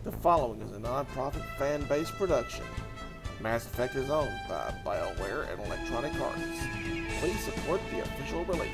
The following is a non-profit fan-based production. Mass Effect is owned by BioWare and Electronic Arts. Please support the official release.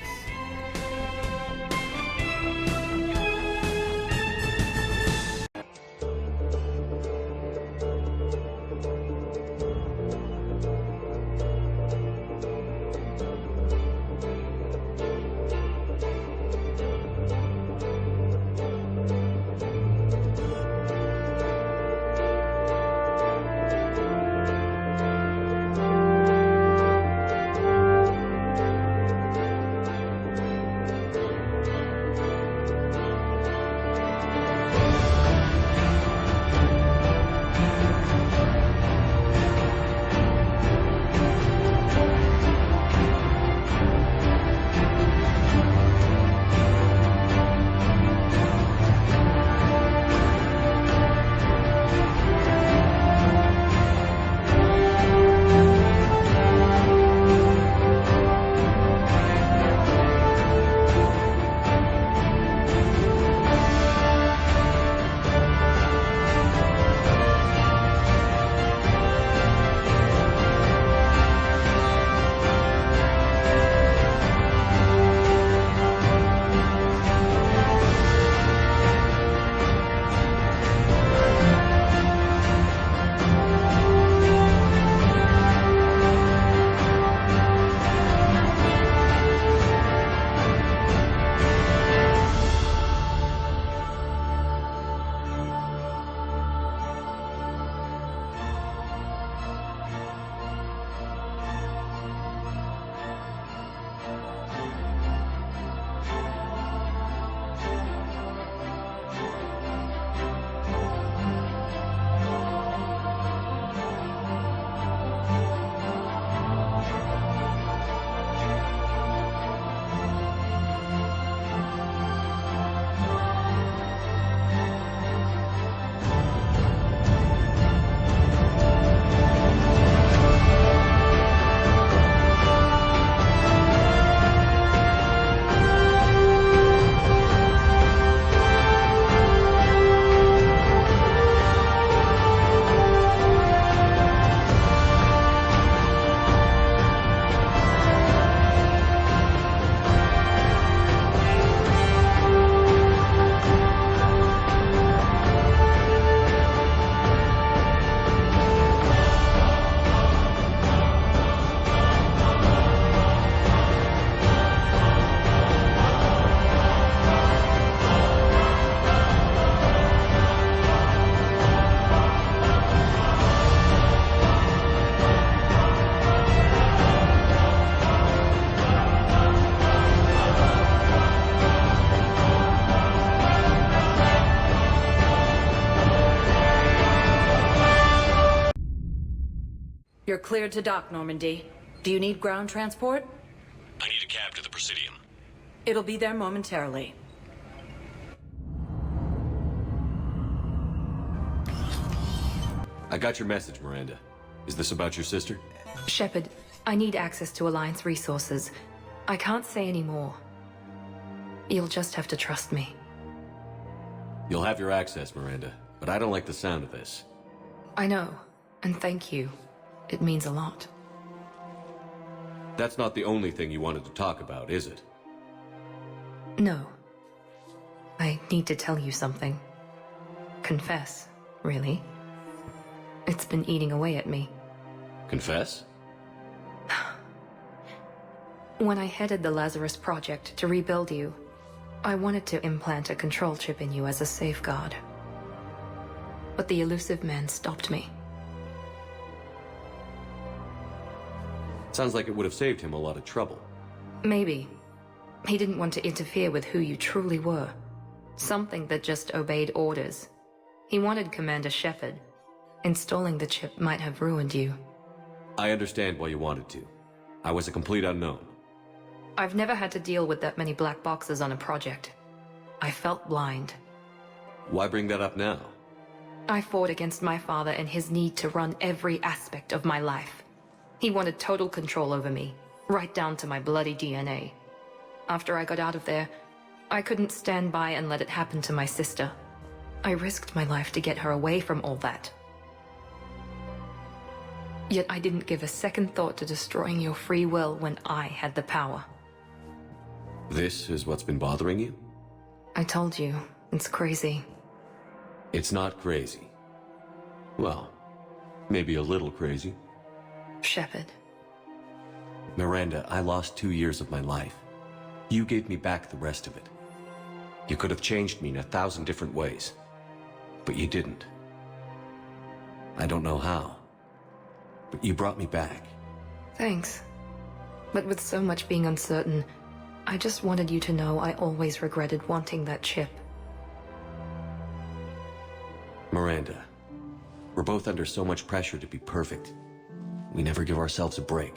You're cleared to dock, Normandy. Do you need ground transport? I need a cab to the Presidium. It'll be there momentarily. I got your message, Miranda. Is this about your sister? Shepard, I need access to Alliance resources. I can't say any more. You'll just have to trust me. You'll have your access, Miranda, but I don't like the sound of this. I know, and thank you. It means a lot. That's not the only thing you wanted to talk about, is it? No. I need to tell you something. Confess, really. It's been eating away at me. Confess? When I headed the Lazarus Project to rebuild you, I wanted to implant a control chip in you as a safeguard. But the elusive man stopped me. Sounds like it would have saved him a lot of trouble. Maybe. He didn't want to interfere with who you truly were. Something that just obeyed orders. He wanted Commander Shepard. Installing the chip might have ruined you. I understand why you wanted to. I was a complete unknown. I've never had to deal with that many black boxes on a project. I felt blind. Why bring that up now? I fought against my father and his need to run every aspect of my life. He wanted total control over me, right down to my bloody DNA. After I got out of there, I couldn't stand by and let it happen to my sister. I risked my life to get her away from all that. Yet I didn't give a second thought to destroying your free will when I had the power. This is what's been bothering you? I told you, it's crazy. It's not crazy. Well, maybe a little crazy. Shepard. Miranda, I lost 2 years of my life. You gave me back the rest of it. You could have changed me in 1,000 different ways. But you didn't. I don't know how. But you brought me back. Thanks. But with so much being uncertain, I just wanted you to know I always regretted wanting that chip. Miranda, we're both under so much pressure to be perfect. We never give ourselves a break.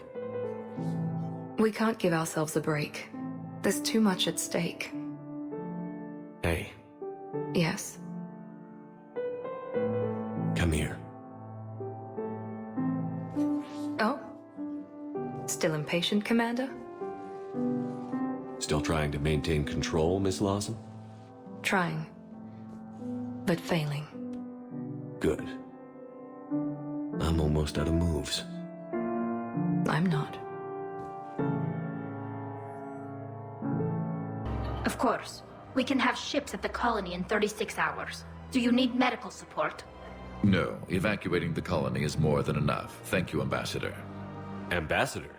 We can't give ourselves a break. There's too much at stake. Hey, Yes. come here. Oh? Still impatient, Commander? Still trying to maintain control, Miss Lawson? Trying. But failing. Good. I'm almost out of moves. I'm not. Of course. We can have ships at the colony in 36 hours. Do you need medical support? No, evacuating the colony is more than enough. Thank you, Ambassador. Ambassador?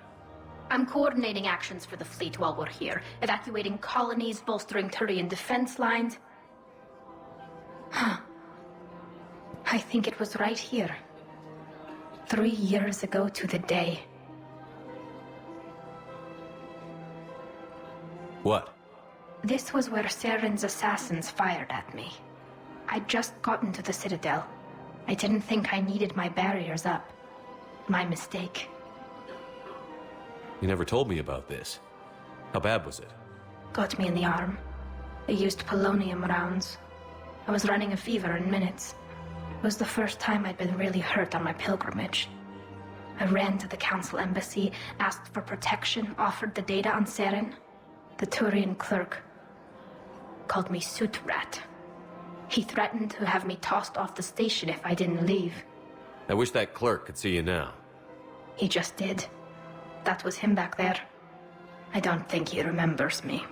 I'm coordinating actions for the fleet while we're here, evacuating colonies, bolstering Turian defense lines. I think it was right here. 3 years ago to the day. What? This was where Saren's assassins fired at me. I'd just gotten to the Citadel. I didn't think I needed my barriers up. My mistake. You never told me about this. How bad was it? Got me in the arm. They used polonium rounds. I was running a fever in minutes. It was the first time I'd been really hurt on my pilgrimage. I ran to the Council embassy, asked for protection, offered the data on Saren. The Turian clerk called me Soot Rat. He threatened to have me tossed off the station if I didn't leave. I wish that clerk could see you now. He just did. That was him back there. I don't think he remembers me.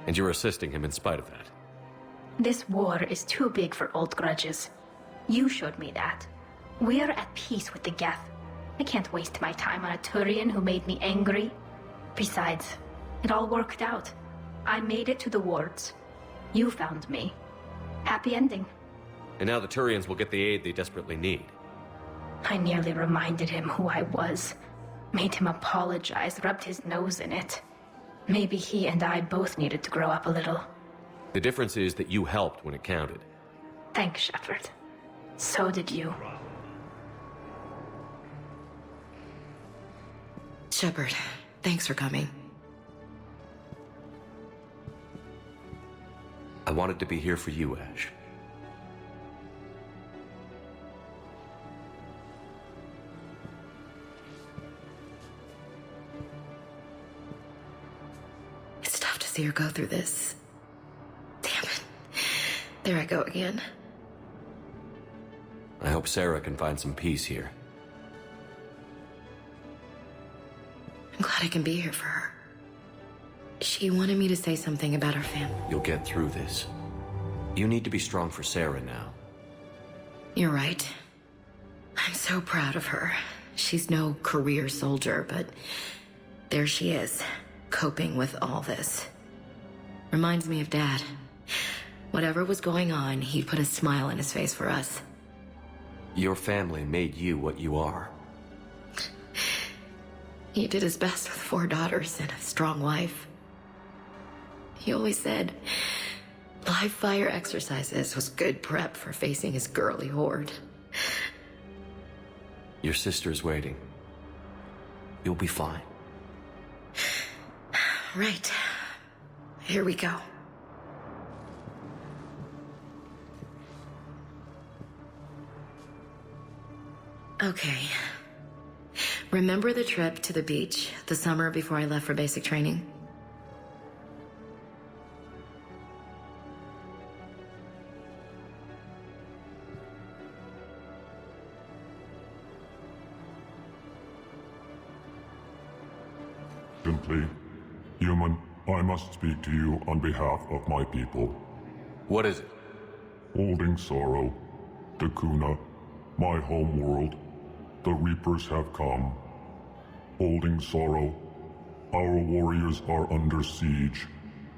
And you're assisting him in spite of that. This war is too big for old grudges. You showed me that. We're at peace with the Geth. I can't waste my time on a Turian who made me angry. Besides, it all worked out. I made it to the wards. You found me. Happy ending. And now the Turians will get the aid they desperately need. I nearly reminded him who I was. Made him apologize, rubbed his nose in it. Maybe he and I both needed to grow up a little. The difference is that you helped when it counted. Thanks, Shepard. So did you. Shepard, thanks for coming. I wanted to be here for you, Ash. It's tough to see her go through this. Damn it. There I go again. I hope Sarah can find some peace here. I'm glad I can be here for her. She wanted me to say something about her family. You'll get through this. You need to be strong for Sarah now. You're right. I'm so proud of her. She's no career soldier, but there she is, coping with all this. Reminds me of Dad. Whatever was going on, he'd put a smile on his face for us. Your family made you what you are. He did his best with 4 daughters and a strong wife. He always said live fire exercises was good prep for facing his girly horde. Your sister's waiting. You'll be fine. Right. Here we go. Okay. Remember the trip to the beach the summer before I left for basic training? urgently. Human, I must speak to you on behalf of my people. What is it? Holding sorrow. Dakuna, my homeworld. The Reapers have come. Holding sorrow. Our warriors are under siege,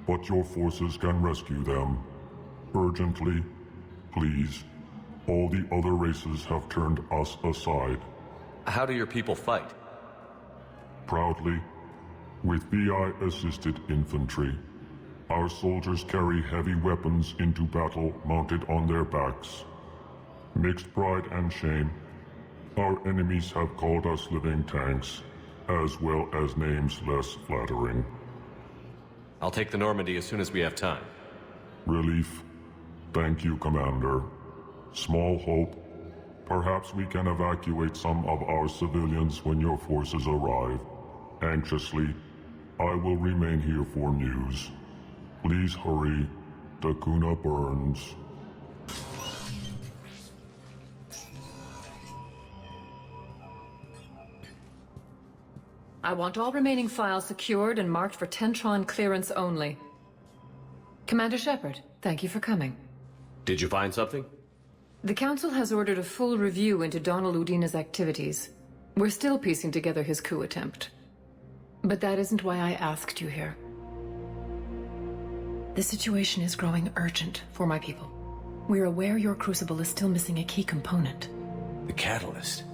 but your forces can rescue them. Urgently, please. All the other races have turned us aside. How do your people fight? Proudly, with VI-assisted infantry. Our soldiers carry heavy weapons into battle mounted on their backs. Mixed pride and shame, our enemies have called us living tanks, as well as names less flattering. I'll take the Normandy as soon as we have time. Relief. Thank you, Commander. Small hope. Perhaps we can evacuate some of our civilians when your forces arrive. Anxiously, I will remain here for news. Please hurry. Dakuna burns. I want all remaining files secured and marked for Tentron clearance only. Commander Shepard, thank you for coming. Did you find something? The Council has ordered a full review into Donald Udina's activities. We're still piecing together his coup attempt. But that isn't why I asked you here. The situation is growing urgent for my people. We're aware your Crucible is still missing a key component. The catalyst.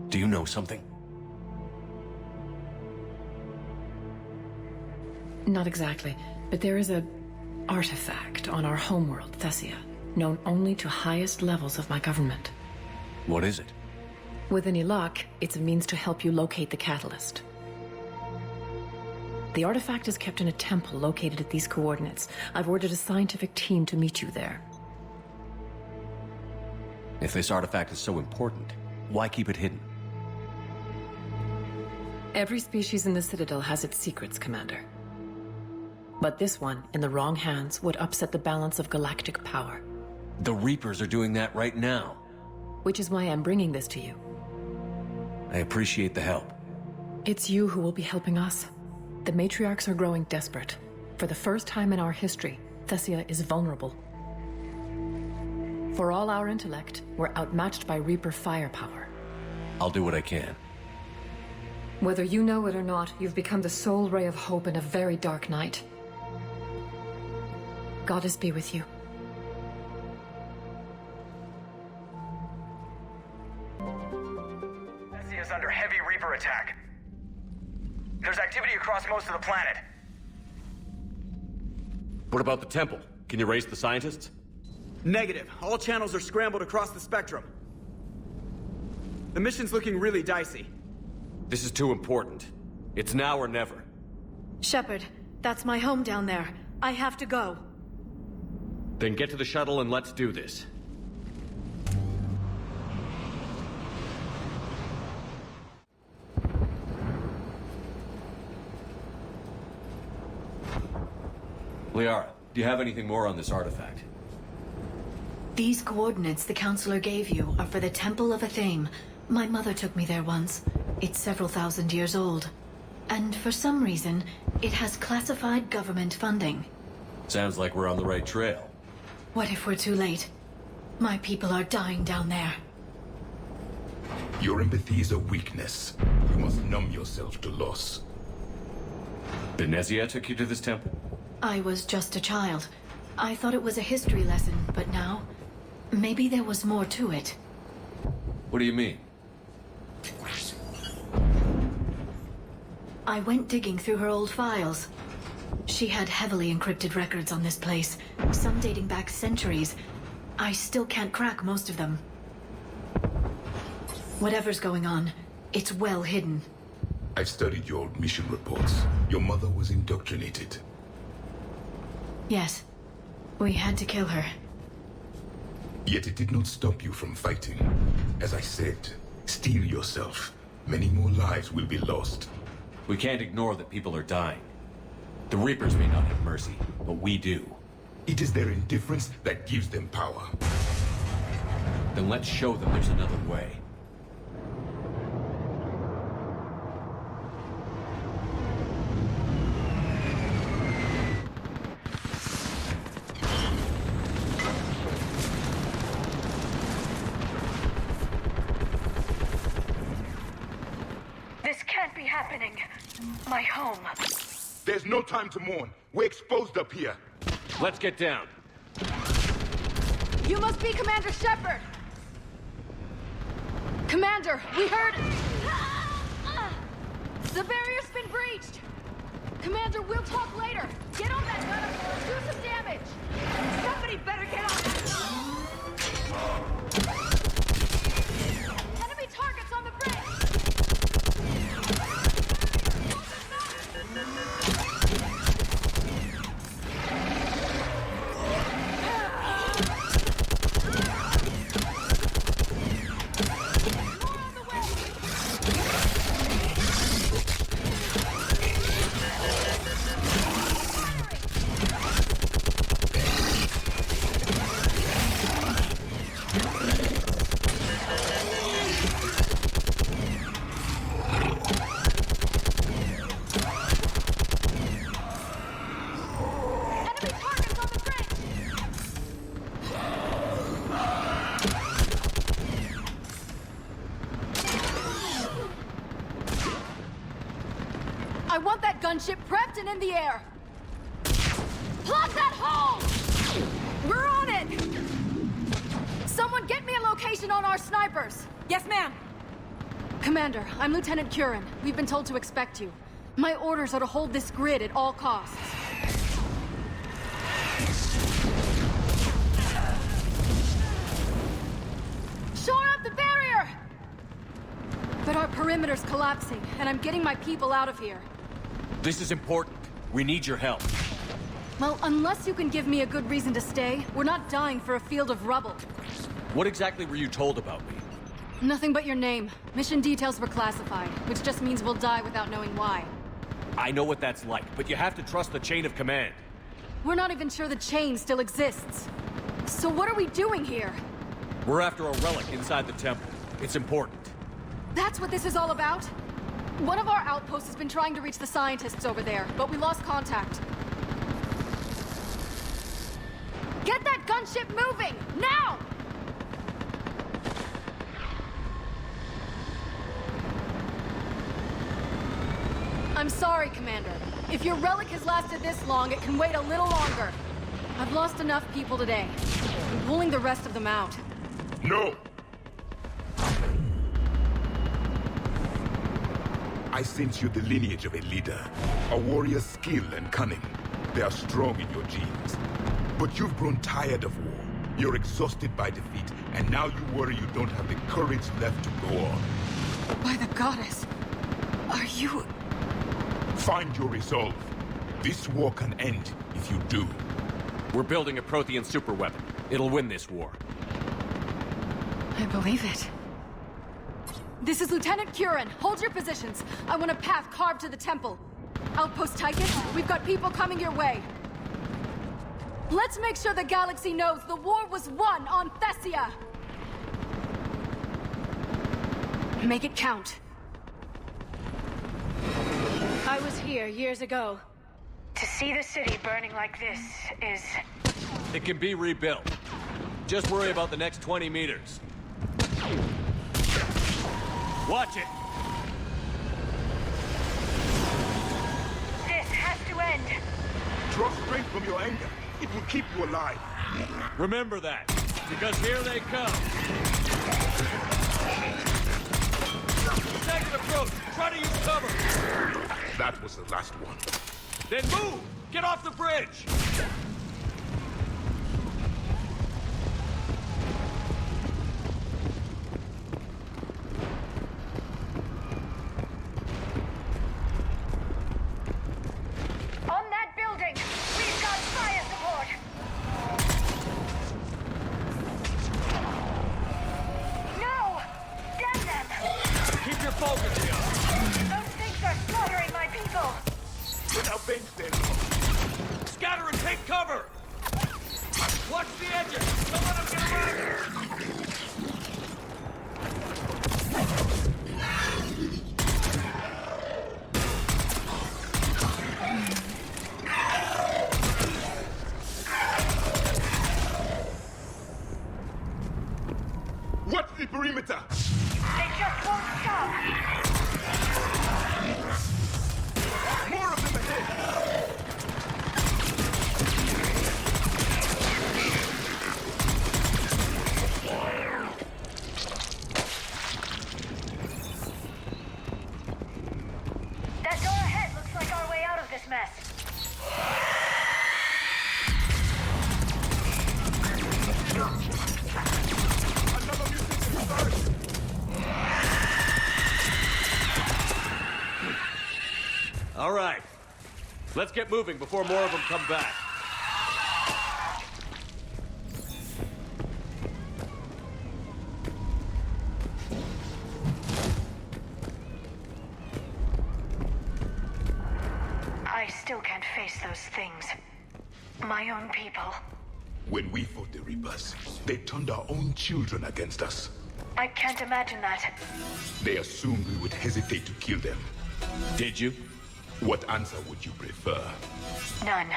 Do you know something? Not exactly, but there is a artifact on our homeworld, Thessia, known only to highest levels of my government. What is it? With any luck, it's a means to help you locate the catalyst. The artifact is kept in a temple located at these coordinates. I've ordered a scientific team to meet you there. If this artifact is so important, why keep it hidden? Every species in the Citadel has its secrets, Commander. But this one, in the wrong hands, would upset the balance of galactic power. The Reapers are doing that right now. Which is why I'm bringing this to you. I appreciate the help. It's you who will be helping us. The matriarchs are growing desperate. For the first time in our history, Thessia is vulnerable. For all our intellect, we're outmatched by Reaper firepower. I'll do what I can. Whether you know it or not, you've become the sole ray of hope in a very dark night. Goddess be with you. Thessia is under heavy Reaper attack. There's activity across most of the planet. What about the temple? Can you raise the scientists? Negative. All channels are scrambled across the spectrum. The mission's looking really dicey. This is too important. It's now or never. Shepard, that's my home down there. I have to go. Then get to the shuttle and let's do this. Liara, do you have anything more on this artifact? These coordinates the Counselor gave you are for the Temple of Athame. My mother took me there once. It's several thousand years old. And for some reason, it has classified government funding. Sounds like we're on the right trail. What if we're too late? My people are dying down there. Your empathy is a weakness. You must numb yourself to loss. Thessia took you to this temple? I was just a child. I thought it was a history lesson, but now... maybe there was more to it. What do you mean? I went digging through her old files. She had heavily encrypted records on this place, some dating back centuries. I still can't crack most of them. Whatever's going on, it's well hidden. I've studied your old mission reports. Your mother was indoctrinated. Yes. We had to kill her. Yet it did not stop you from fighting. As I said, steel yourself. Many more lives will be lost. We can't ignore that people are dying. The Reapers may not have mercy, but we do. It is their indifference that gives them power. Then let's show them there's another way. happening? My home. There's no time to mourn. We're exposed up here. Let's get down. You must be Commander Shepard! Commander, we heard... The barrier's been breached! Commander, we'll talk later! Get on that gun and do some damage! Somebody better get on that gun! Enemy targets on the bridge! I want that gunship prepped and in the air! Plug that hole! We're on it! Someone get me a location on our snipers! Yes, ma'am! Commander, I'm Lieutenant Curran. We've been told to expect you. My orders are to hold this grid at all costs. Shore up the barrier! But our perimeter's collapsing, and I'm getting my people out of here. This is important. We need your help. Well, unless you can give me a good reason to stay, we're not dying for a field of rubble. What exactly were you told about me? Nothing but your name. Mission details were classified, which just means we'll die without knowing why. I know what that's like, but you have to trust the chain of command. We're not even sure the chain still exists. So what are we doing here? We're after a relic inside the temple. It's important. That's what this is all about? One of our outposts has been trying to reach the scientists over there, but we lost contact. Get that gunship moving! Now! I'm sorry, Commander. If your relic has lasted this long, it can wait a little longer. I've lost enough people today. I'm pulling the rest of them out. No! I sense you the lineage of a leader. A warrior's skill and cunning. They are strong in your genes. But you've grown tired of war. You're exhausted by defeat, and now you worry you don't have the courage left to go on. By the goddess, are you... Find your resolve. This war can end if you do. We're building a Prothean superweapon. It'll win this war. I believe it. This is Lieutenant Curran. Hold your positions. I want a path carved to the temple. Outpost Tychus, we've got people coming your way. Let's make sure the galaxy knows the war was won on Thessia! Make it count. I was here years ago. To see the city burning like this is... It can be rebuilt. Just worry about the next 20 meters. Watch it! This has to end. Draw strength from your anger. It will keep you alive. Remember that, because here they come. Second approach. Try to use cover. That was the last one. Then move! Get off the bridge! On that building, we've got fire support. No! Damn them! Keep your focus here. Those things are slaughtering my people. Get out bench then. Scatter and take cover! Watch the edges! Don't let them get around here! What's the perimeter? They just won't stop. More of them ahead! That door ahead looks like our way out of this mess. All right. Let's get moving before more of them come back. I still can't face those things. My own people. When we fought the Reapers, they turned our own children against us. I can't imagine that. They assumed we would hesitate to kill them. Did you? What answer would you prefer? None.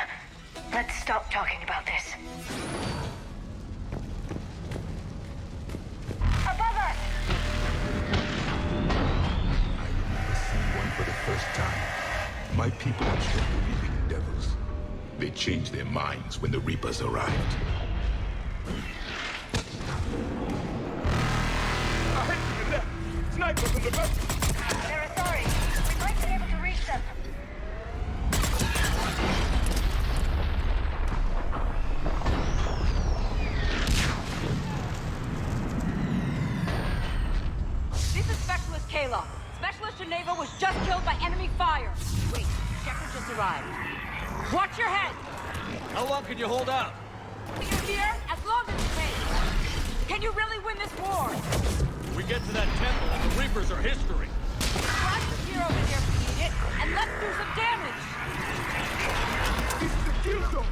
Let's stop talking about this. Above us! I remember seeing one for the first time. My people had stopped believing in devils. They changed their minds when the Reapers arrived. Ahead to the left! Snipers on the left! They're Asari. We might be able to reach them. This is Specialist Kayla. Specialist Geneva was just killed by enemy fire. Wait, Shepard just arrived. Watch your head! How long can you hold out? You're here as long as you can. Can you really win this war? We get to that temple and the Reapers are history. Drive the heroes in here if we need it, and let's do some damage! This is the kill zone!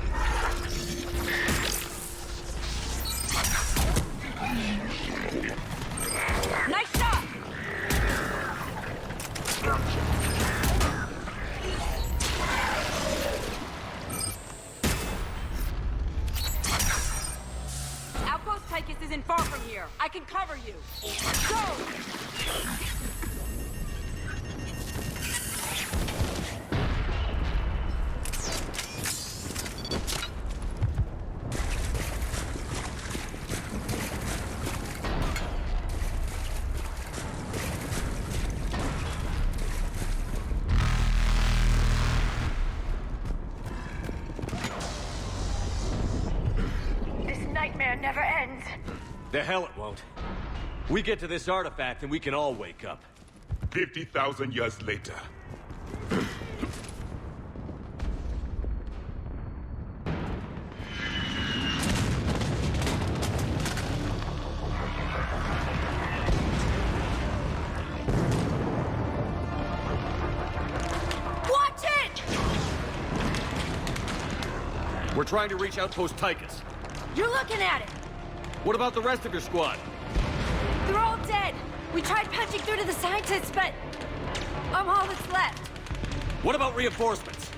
Nice shot! Outpost Tychus isn't far from here. I can cover you. Go! This nightmare never ends. The hell it won't. We get to this artifact and we can all wake up. 50,000 years later. Watch it! We're trying to reach Outpost Tychus. You're looking at it. What about the rest of your squad? They're all dead. We tried punching through to the scientists, but I'm all that's left. What about reinforcements?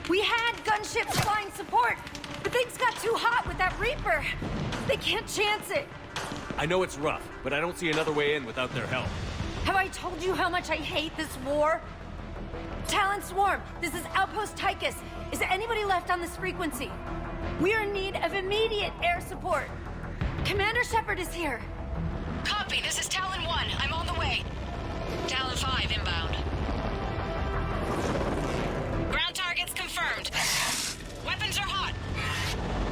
We had gunships flying support, but things got too hot with that Reaper. They can't chance it. I know it's rough, but I don't see another way in without their help. Have I told you how much I hate this war? Talon Swarm, this is Outpost Tychus. Is anybody left on this frequency? We are in need of immediate air support. Commander Shepard is here. Copy, this is Talon 1. I'm on the way. Talon 5 inbound. Ground targets confirmed. Weapons are hot.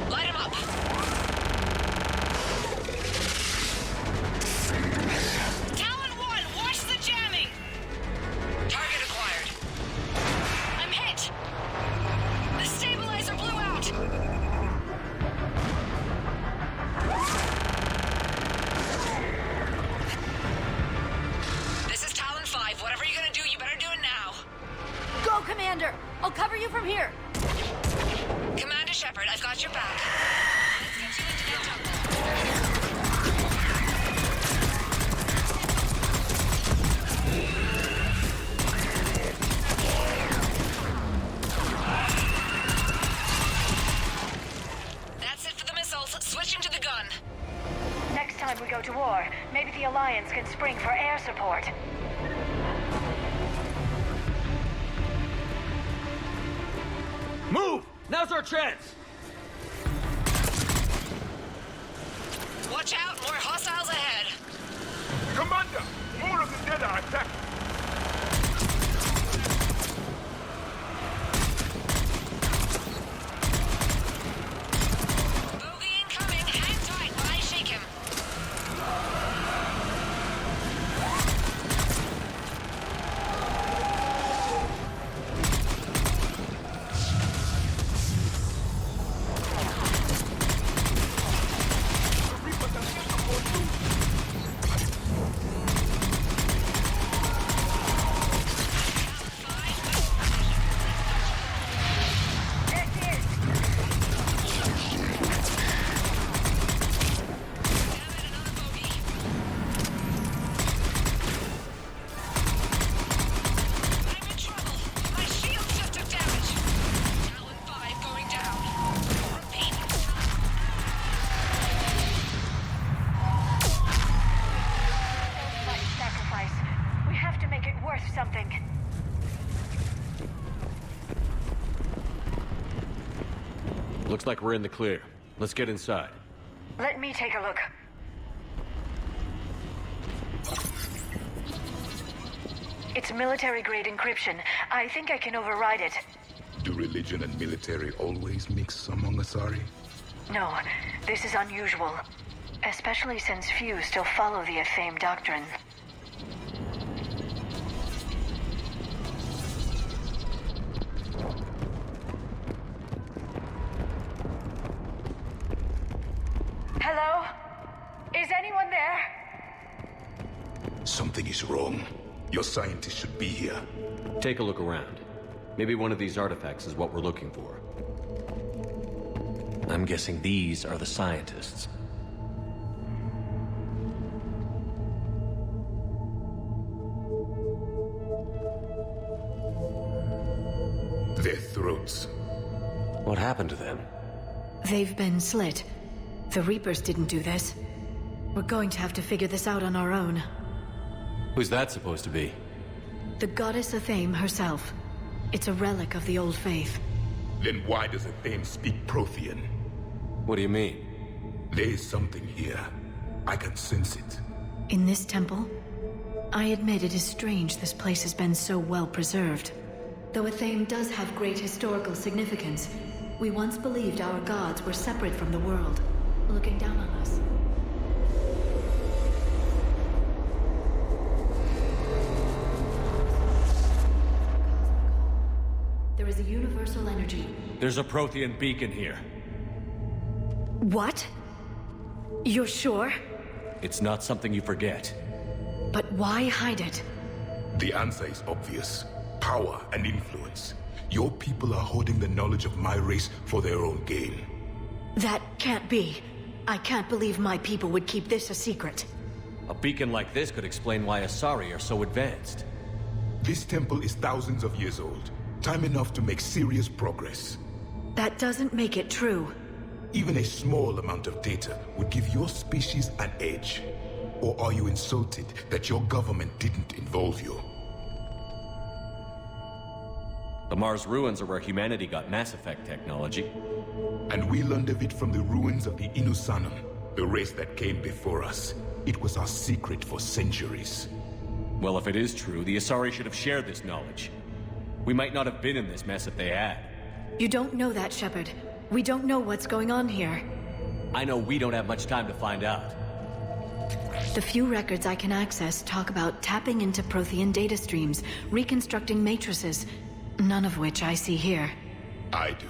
Light them up. Talon 1, watch the jamming! Target acquired. I'm hit! The stabilizer blew out! This is Talon 5. Whatever you're gonna do, you better do it now. Go, Commander! I'll cover you from here. Commander Shepard, I've got your back. Let's get you into that temple. That's it for the missiles. Switching to the gun. Next time we go to war, maybe the Alliance can spring for air support. Now's our chance! Watch out, more hostiles ahead. Commander, more of the dead are attacking. Bogey incoming. Hang tight while I shake him. Looks like we're in the clear. Let's get inside. Let me take a look. It's military-grade encryption. I think I can override it. Do religion and military always mix among Asari? No, this is unusual. Especially since few still follow the Athame doctrine. Hello? Is anyone there? Something is wrong. Your scientists should be here. Take a look around. Maybe one of these artifacts is what we're looking for. I'm guessing these are the scientists. Their throats. What happened to them? They've been slit. The Reapers didn't do this. We're going to have to figure this out on our own. Who's that supposed to be? The goddess Athame herself. It's a relic of the old faith. Then why does Athame speak Prothean? What do you mean? There is something here. I can sense it. In this temple? I admit it is strange this place has been so well preserved. Though Athame does have great historical significance, we once believed our gods were separate from the world, looking down on us. There is a universal energy. There's a Prothean beacon here. What? You're sure? It's not something you forget. But why hide it? The answer is obvious. Power and influence. Your people are hoarding the knowledge of my race for their own gain. That can't be. I can't believe my people would keep this a secret. A beacon like this could explain why Asari are so advanced. This temple is thousands of years old. Time enough to make serious progress. That doesn't make it true. Even a small amount of data would give your species an edge. Or are you insulted that your government didn't involve you? The Mars ruins are where humanity got Mass Effect technology. And we learned of it from the ruins of the Inusanum, the race that came before us. It was our secret for centuries. Well, if it is true, the Asari should have shared this knowledge. We might not have been in this mess if they had. You don't know that, Shepard. We don't know what's going on here. I know we don't have much time to find out. The few records I can access talk about tapping into Prothean data streams, reconstructing matrices, none of which I see here. I do.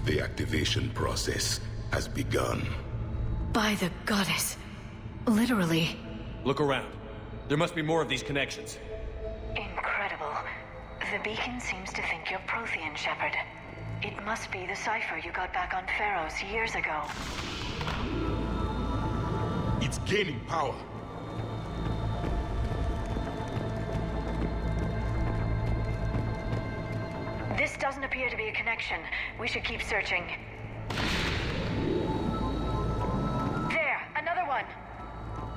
The activation process has begun. By the goddess. Literally. Look around. There must be more of these connections. Incredible. The beacon seems to think you're Prothean, Shepard. It must be the cipher you got back on Pharaohs years ago. It's gaining power. This doesn't appear to be a connection. We should keep searching. There, another one.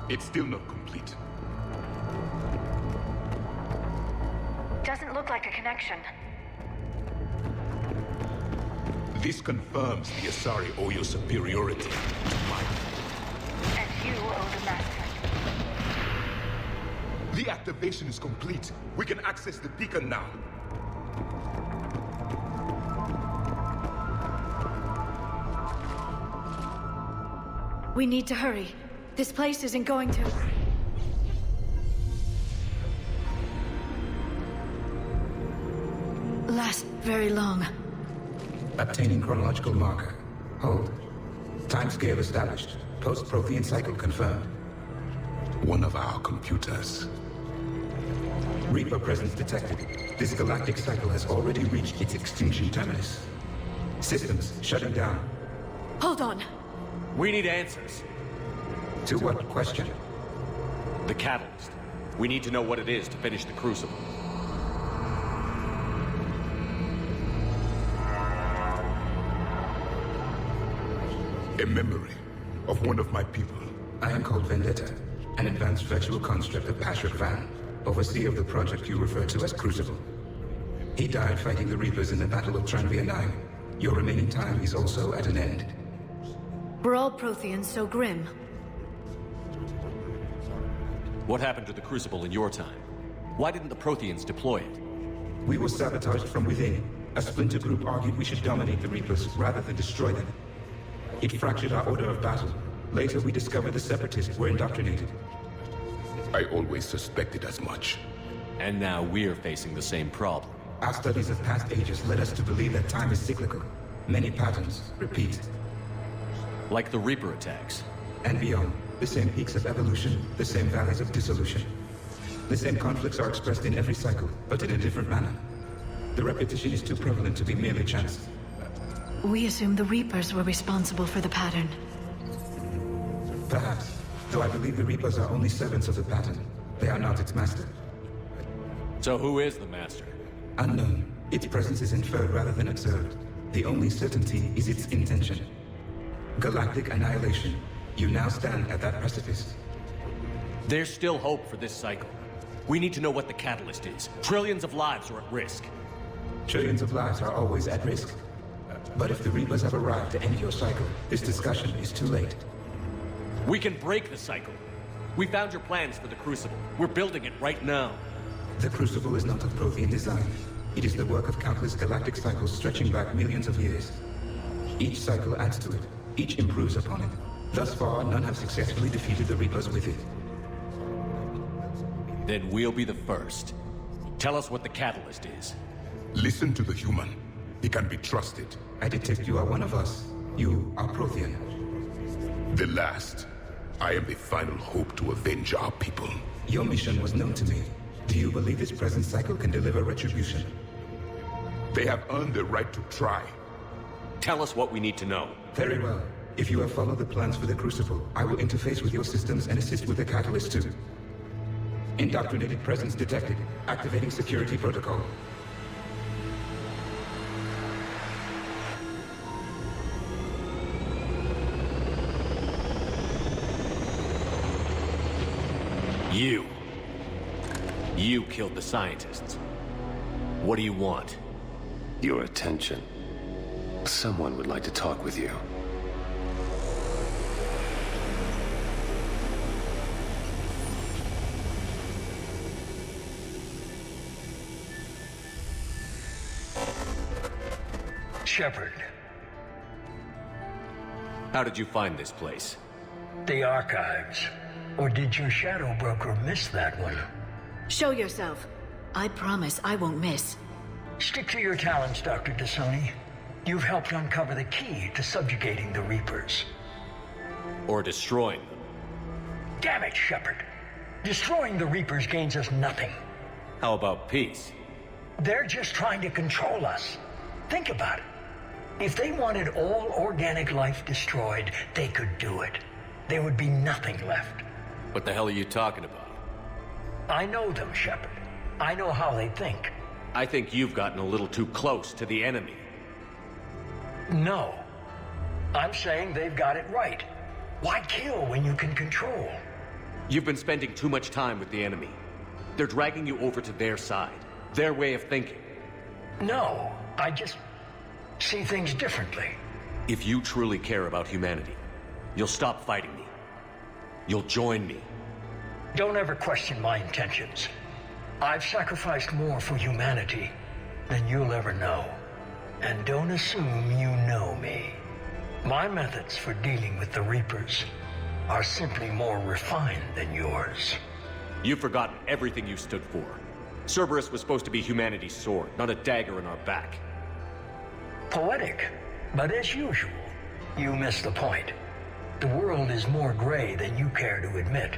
It's still not complete. Doesn't look like a connection. This confirms the Asari owe your superiority to mine. And you owe the Master. The activation is complete. We can access the beacon now. We need to hurry. This place isn't going to... last very long. Obtaining chronological marker. Hold. Timescale established. Post-Prothean cycle confirmed. One of our computers. Reaper presence detected. This galactic cycle has already reached its extinction terminus. Systems shutting down. Hold on. We need answers. To what question? The catalyst. We need to know what it is to finish the Crucible. A memory of one of my people. I am called Vendetta, an advanced virtual construct of Patrick Van, overseer of the project you refer to as Crucible. He died fighting the Reapers in the Battle of Tranvia 9. Your remaining time is also at an end. We're all Protheans so grim. What happened to the Crucible in your time? Why didn't the Protheans deploy it? We were sabotaged from within. A splinter group argued we should dominate the Reapers rather than destroy them. It fractured our order of battle. Later, we discovered the Separatists were indoctrinated. I always suspected as much. And now we're facing the same problem. Our studies of past ages led us to believe that time is cyclical. Many patterns repeat. Like the Reaper attacks. And beyond. The same peaks of evolution, the same valleys of dissolution. The same conflicts are expressed in every cycle, but in a different manner. The repetition is too prevalent to be merely chance. We assumed the Reapers were responsible for the pattern. Perhaps, though I believe the Reapers are only servants of the pattern. They are not its master. So who is the master? Unknown. Its presence is inferred rather than observed. The only certainty is its intention. Galactic annihilation. You now stand at that precipice. There's still hope for this cycle. We need to know what the catalyst is. Trillions of lives are at risk. Trillions of lives are always at risk. But if the Reapers have arrived to end your cycle, this discussion is too late. We can break the cycle. We found your plans for the Crucible. We're building it right now. The Crucible is not of Prothean design. It is the work of countless galactic cycles stretching back millions of years. Each cycle adds to it. Each improves upon it. Thus far, none have successfully defeated the Reapers with it. Then we'll be the first. Tell us what the catalyst is. Listen to the human. He can be trusted. I detect you are one of us. You are Prothean. The last. I am the final hope to avenge our people. Your mission was known to me. Do you believe this present cycle can deliver retribution? They have earned the right to try. Tell us what we need to know. Very well. If you have followed the plans for the Crucible, I will interface with your systems and assist with the catalyst too. Indoctrinated presence detected. Activating security protocol. You killed the scientists. What do you want? Your attention. Someone would like to talk with you. Shepard. How did you find this place? The archives. Or did your shadow broker miss that one? Show yourself. I promise I won't miss. Stick to your talents, Dr. T'Soni. You've helped uncover the key to subjugating the Reapers. Or destroying them. Damn it, Shepard. Destroying the Reapers gains us nothing. How about peace? They're just trying to control us. Think about it. If they wanted all organic life destroyed, they could do it. There would be nothing left. What the hell are you talking about? I know them, Shepard. I know how they think. I think you've gotten a little too close to the enemy. No. I'm saying they've got it right. Why kill when you can control? You've been spending too much time with the enemy. They're dragging you over to their side. Their way of thinking. No, I just see things differently. If you truly care about humanity, you'll stop fighting me. You'll join me. Don't ever question my intentions. I've sacrificed more for humanity than you'll ever know. And don't assume you know me. My methods for dealing with the Reapers are simply more refined than yours. You've forgotten everything you stood for. Cerberus was supposed to be humanity's sword, not a dagger in our back. Poetic, but as usual, you missed the point. The world is more gray than you care to admit.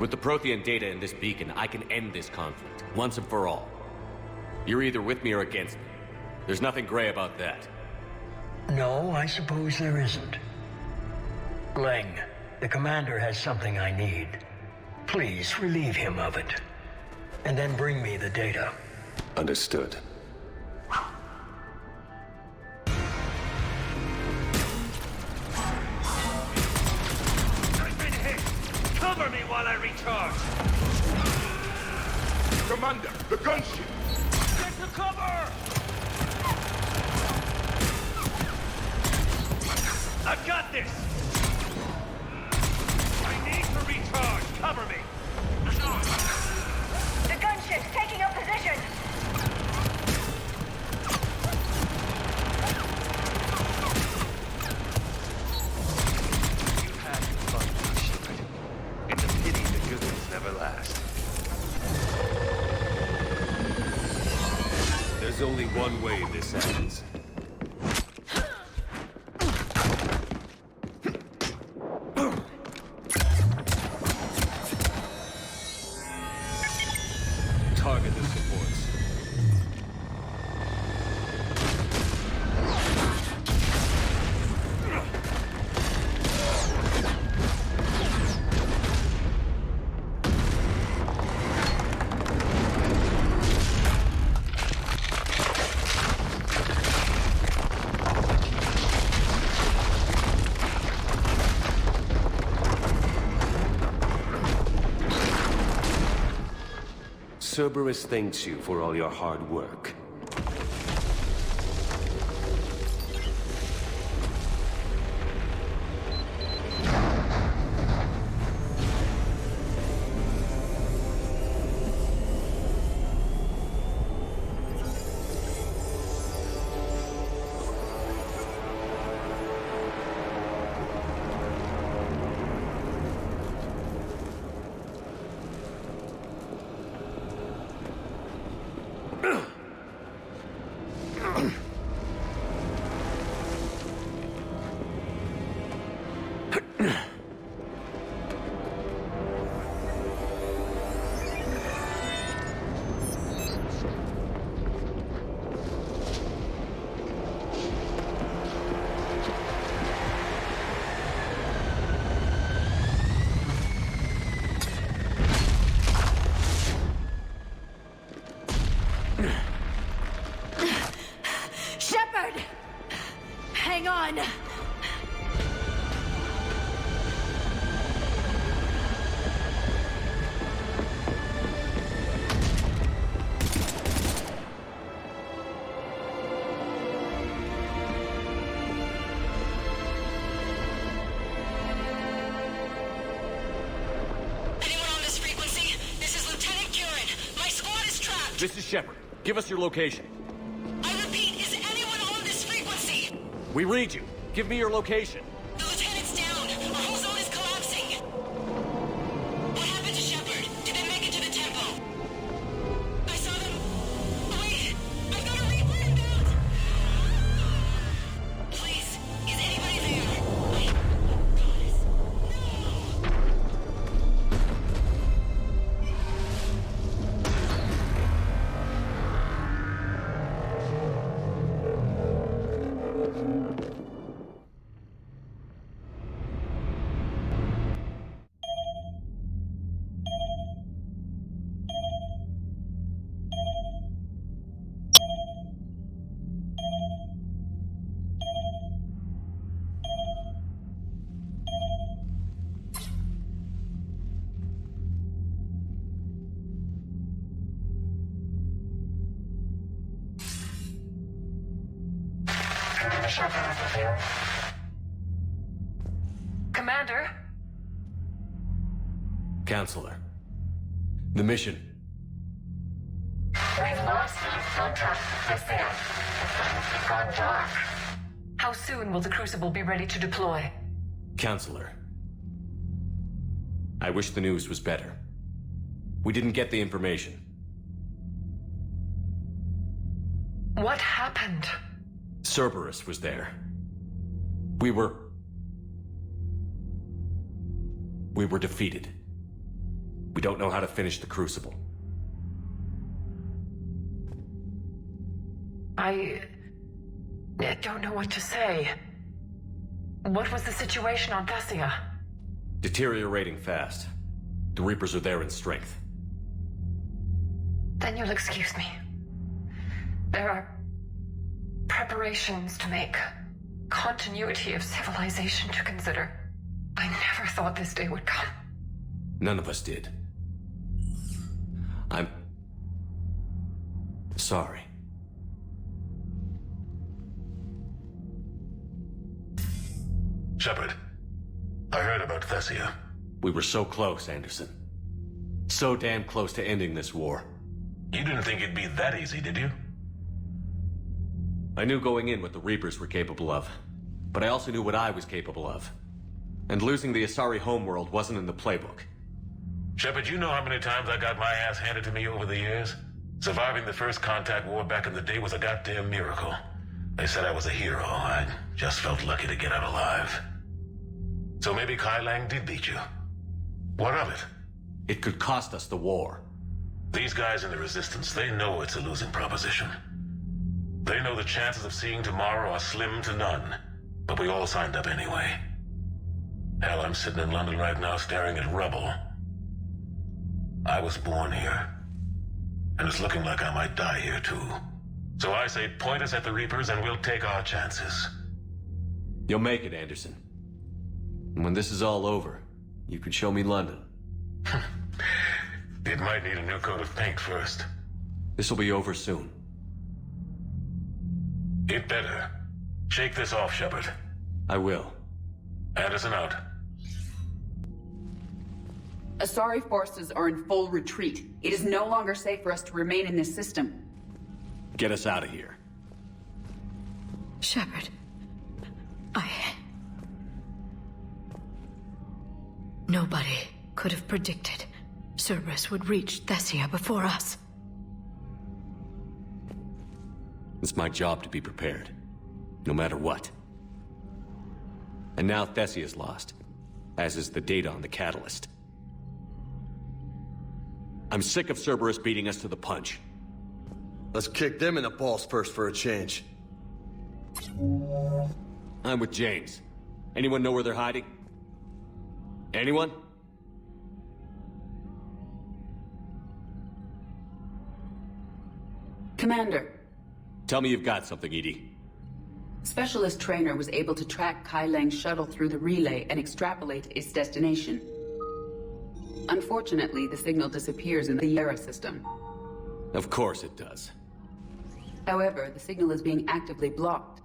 With the Prothean data in this beacon, I can end this conflict, once and for all. You're either with me or against me. There's nothing gray about that. No, I suppose there isn't. Leng, the commander has something I need. Please relieve him of it. And then bring me the data. Understood. I've been hit! Cover me while I recharge! Commander, the gunship! Get to cover! I've got this! I need to recharge! Cover me! The gunship's taking up position! You had fun, Shepard. It's a pity the good ones never last. There's only one way this ends. Target the supports. Cerberus thanks you for all your hard work. Shepard! Hang on! This is Shepard. Give us your location. I repeat, is anyone on this frequency? We read you. Give me your location. The lieutenant's down. Our whole zone is collapsing. What happened to Shepard? Did they make it to the temple? I saw them. Wait, I've got a Reaper inbound. Please, is anybody there? Commander? Counselor. The mission. We've lost contact with Thessia. It's gone dark. How soon will the Crucible be ready to deploy? Counselor. I wish the news was better. We didn't get the information. What happened? Cerberus was there. We were defeated. We don't know how to finish the Crucible. I don't know what to say. What was the situation on Thessia? Deteriorating fast. The Reapers are there in strength. Then you'll excuse me. There are preparations to make. Continuity of civilization to consider. I never thought this day would come. None of us did. I'm sorry. Shepard, I heard about Thessia. We were so close, Anderson. So damn close to ending this war. You didn't think it'd be that easy, did you? I knew going in what the Reapers were capable of, but I also knew what I was capable of. And losing the Asari homeworld wasn't in the playbook. Shepard, you know how many times I got my ass handed to me over the years? Surviving the first contact war back in the day was a goddamn miracle. They said I was a hero. I just felt lucky to get out alive. So maybe Kai Lang did beat you. What of it? It could cost us the war. These guys in the Resistance, they know it's a losing proposition. They know the chances of seeing tomorrow are slim to none. But we all signed up anyway. Hell, I'm sitting in London right now staring at rubble. I was born here. And it's looking like I might die here too. So I say point us at the Reapers and we'll take our chances. You'll make it, Anderson. And when this is all over, you can show me London. It might need a new coat of paint first. This will be over soon. It better. Shake this off, Shepard. I will. Anderson out. Asari forces are in full retreat. It is no longer safe for us to remain in this system. Get us out of here. Shepard, Nobody could have predicted Cerberus would reach Thessia before us. It's my job to be prepared, no matter what. And now Thessia's lost, as is the data on the catalyst. I'm sick of Cerberus beating us to the punch. Let's kick them in the balls first for a change. I'm with James. Anyone know where they're hiding? Anyone? Commander. Tell me you've got something, Edie. Specialist Trainer was able to track Kai Lang's shuttle through the relay and extrapolate its destination. Unfortunately, the signal disappears in the Yara system. Of course it does. However, the signal is being actively blocked.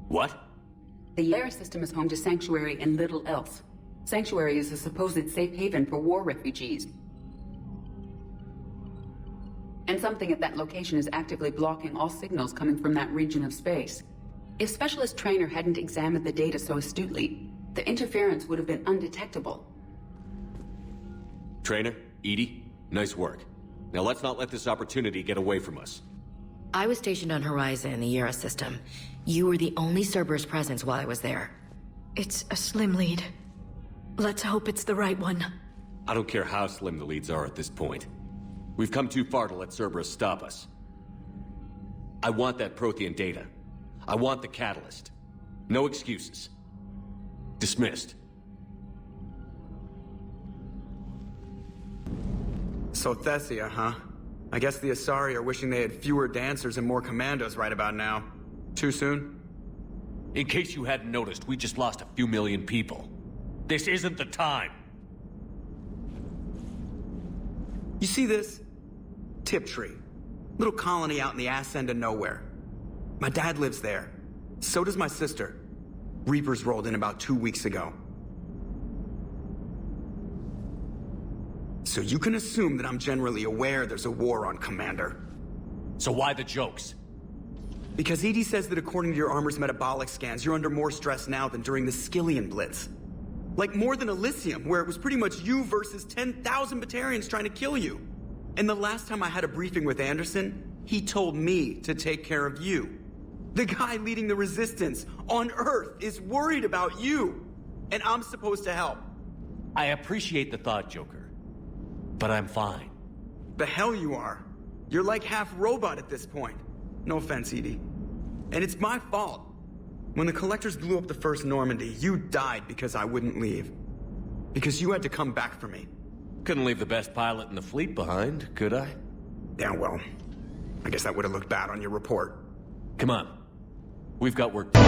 What? The Yara system is home to Sanctuary and little else. Sanctuary is a supposed safe haven for war refugees. And something at that location is actively blocking all signals coming from that region of space. If Specialist Trainer hadn't examined the data so astutely, the interference would have been undetectable. Trainer, Edie, nice work. Now let's not let this opportunity get away from us. I was stationed on Horizon in the Yara system. You were the only Cerberus presence while I was there. It's a slim lead. Let's hope it's the right one. I don't care how slim the leads are at this point. We've come too far to let Cerberus stop us. I want that Prothean data. I want the catalyst. No excuses. Dismissed. So Thessia, huh? I guess the Asari are wishing they had fewer dancers and more commandos right about now. Too soon? In case you hadn't noticed, we just lost a few million people. This isn't the time. You see this? Tiptree. Little colony out in the ass end of nowhere. My dad lives there. So does my sister. Reapers rolled in about 2 weeks ago. So you can assume that I'm generally aware there's a war on, Commander. So why the jokes? Because EDI says that according to your armor's metabolic scans, you're under more stress now than during the Skillian Blitz. Like more than Elysium, where it was pretty much you versus 10,000 Batarians trying to kill you. And the last time I had a briefing with Anderson, he told me to take care of you. The guy leading the resistance on Earth is worried about you. And I'm supposed to help. I appreciate the thought, Joker. But I'm fine. The hell you are. You're like half robot at this point. No offense, EDI. And it's my fault. When the Collectors blew up the first Normandy, you died because I wouldn't leave. Because you had to come back for me. Couldn't leave the best pilot in the fleet behind, could I? Yeah, well, I guess that would have looked bad on your report. Come on. We've got work to do.